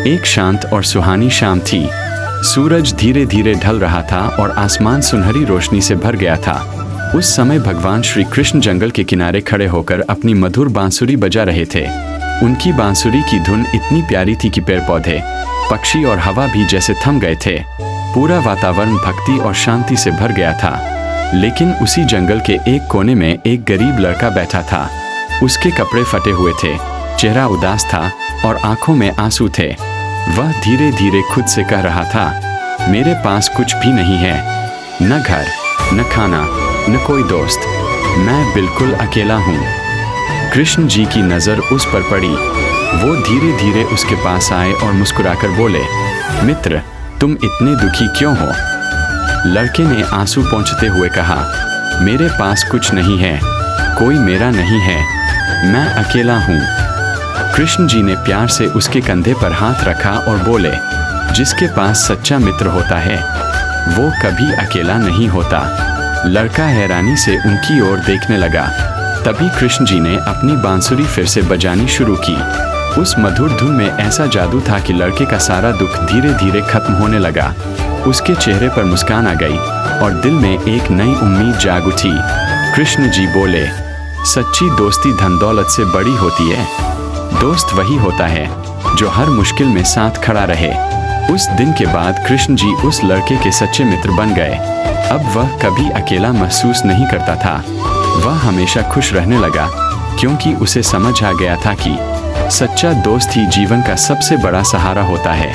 एक शांत और सुहानी शाम थी। सूरज धीरे धीरे ढल रहा था और आसमान सुनहरी रोशनी से भर गया था। उस समय भगवान श्री कृष्ण जंगल के किनारे खड़े होकर अपनी मधुर बांसुरी बजा रहे थे। उनकी बांसुरी की धुन इतनी प्यारी थी कि पेड़ पौधे, पक्षी और हवा भी जैसे थम गए थे। पूरा वातावरण भक्ति और शांति से भर गया था। लेकिन उसी जंगल के एक कोने में एक गरीब लड़का बैठा था। उसके कपड़े फटे हुए थे, चेहरा उदास था और आंखों में आंसू थे। वह धीरे धीरे खुद से कह रहा था, मेरे पास कुछ भी नहीं है, न घर, न खाना, न कोई दोस्त, मैं बिल्कुल अकेला हूँ। कृष्ण जी की नज़र उस पर पड़ी। वो धीरे धीरे उसके पास आए और मुस्कुराकर बोले, मित्र, तुम इतने दुखी क्यों हो? लड़के ने आंसू पोंछते हुए कहा, मेरे पास कुछ नहीं है, कोई मेरा नहीं है, मैं अकेला हूँ। कृष्ण जी ने प्यार से उसके कंधे पर हाथ रखा और बोले, जिसके पास सच्चा मित्र होता है वो कभी अकेला नहीं होता। लड़का हैरानी से उनकी ओर देखने लगा। तभी कृष्ण जी ने अपनी बांसुरी फिर से बजानी शुरू की। उस मधुर धुन में ऐसा जादू था कि लड़के का सारा दुख धीरे धीरे खत्म होने लगा। उसके चेहरे पर मुस्कान आ गई और दिल में एक नई उम्मीद जाग उठी। कृष्ण जी बोले, सच्ची दोस्ती धन दौलत से बड़ी होती है। दोस्त वही होता है जो हर मुश्किल में साथ खड़ा रहे। उस दिन के बाद कृष्ण जी उस लड़के के सच्चे मित्र बन गए। अब वह कभी अकेला महसूस नहीं करता था। वह हमेशा खुश रहने लगा, क्योंकि उसे समझ आ गया था कि सच्चा दोस्त ही जीवन का सबसे बड़ा सहारा होता है।